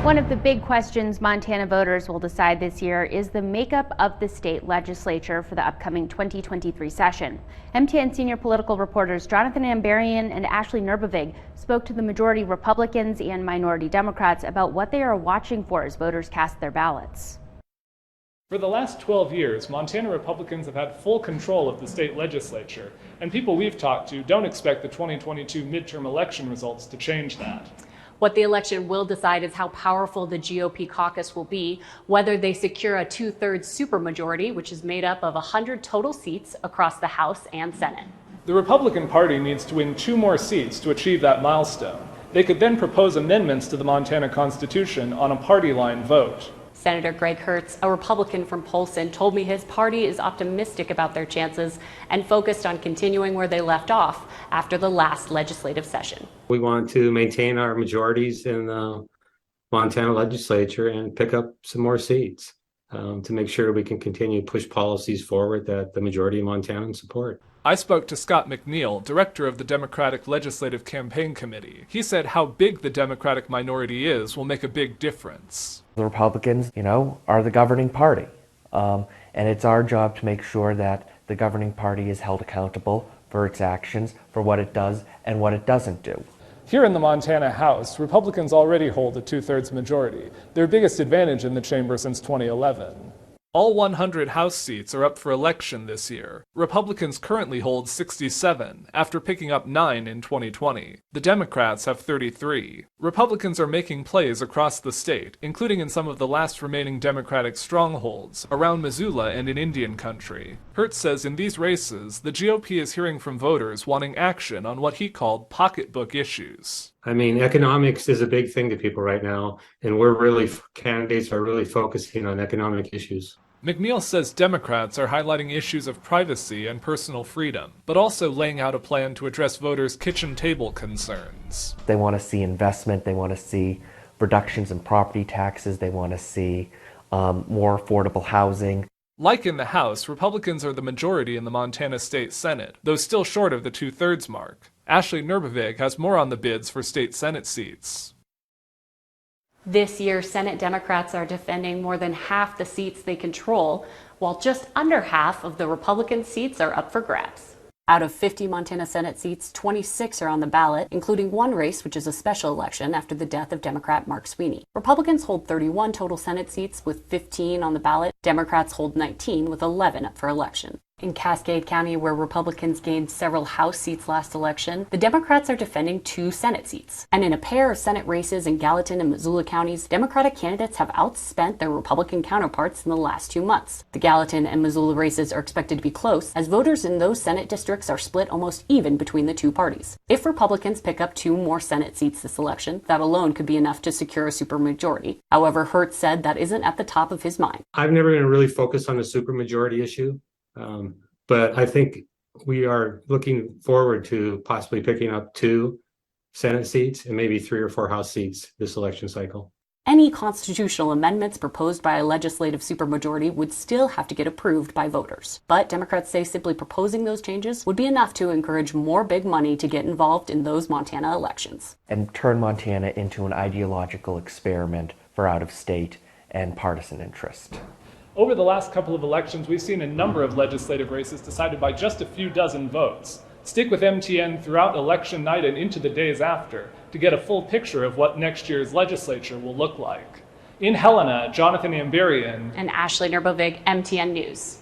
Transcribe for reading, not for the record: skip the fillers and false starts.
One of the big questions Montana voters will decide this year is the makeup of the state legislature for the upcoming 2023 session. MTN senior political reporters Jonathan Ambarian and Ashley Nurbavig spoke to the majority Republicans and minority Democrats about what they are watching for as voters cast their ballots. For the last 12 years, Montana Republicans have had full control of the state legislature, and people we've talked to don't expect the 2022 midterm election results to change that. What the election will decide is how powerful the GOP caucus will be, whether they secure a 2/3 supermajority, which is made up of 100 total seats across the House and Senate. The Republican Party needs to win 2 more seats to achieve that milestone. They could then propose amendments to the Montana Constitution on a party line vote. Senator Greg Hertz, a Republican from Polson, told me his party is optimistic about their chances and focused on continuing where they left off after the last legislative session. We want to maintain our majorities in the Montana legislature and pick up some more seats to make sure we can continue to push policies forward that the majority of Montanans support. I spoke to Scott McNeil, director of the Democratic Legislative Campaign Committee. He said how big the Democratic minority is will make a big difference. The Republicans, are the governing party. And it's our job to make sure that the governing party is held accountable for its actions, for what it does and what it doesn't do. Here in the Montana House, Republicans already hold a 2/3 majority, their biggest advantage in the chamber since 2011. All 100 House seats are up for election this year. Republicans currently hold 67, after picking up 9 in 2020. The Democrats have 33. Republicans are making plays across the state, including in some of the last remaining Democratic strongholds, around Missoula and in Indian country. Hertz says in these races, the GOP is hearing from voters wanting action on what he called pocketbook issues. Economics is a big thing to people right now, and candidates are really focusing on economic issues. McNeil says Democrats are highlighting issues of privacy and personal freedom, but also laying out a plan to address voters' kitchen table concerns. They want to see investment, they want to see reductions in property taxes, they want to see more affordable housing. Like in the House, Republicans are the majority in the Montana State Senate, though still short of the 2/3 mark. Ashley Nurbavig has more on the bids for state Senate seats. This year, Senate Democrats are defending more than half the seats they control, while just under half of the Republican seats are up for grabs. Out of 50 Montana Senate seats, 26 are on the ballot, including one race, which is a special election after the death of Democrat Mark Sweeney. Republicans hold 31 total Senate seats with 15 on the ballot. Democrats hold 19 with 11 up for election. In Cascade County, where Republicans gained several House seats last election, the Democrats are defending 2 Senate seats. And in a pair of Senate races in Gallatin and Missoula counties, Democratic candidates have outspent their Republican counterparts in the last 2 months. The Gallatin and Missoula races are expected to be close, as voters in those Senate districts are split almost even between the 2 parties. If Republicans pick up 2 more Senate seats this election, that alone could be enough to secure a supermajority. However, Hertz said that isn't at the top of his mind. I've never been really focused on the supermajority issue. But I think we are looking forward to possibly picking up 2 Senate seats and maybe 3 or 4 House seats this election cycle. Any constitutional amendments proposed by a legislative supermajority would still have to get approved by voters. But Democrats say simply proposing those changes would be enough to encourage more big money to get involved in those Montana elections. And turn Montana into an ideological experiment for out-of-state and partisan interest. Over the last couple of elections, we've seen a number of legislative races decided by just a few dozen votes. Stick with MTN throughout election night and into the days after to get a full picture of what next year's legislature will look like. In Helena, Jonathan Ambarian and Ashley Nurbavig, MTN News.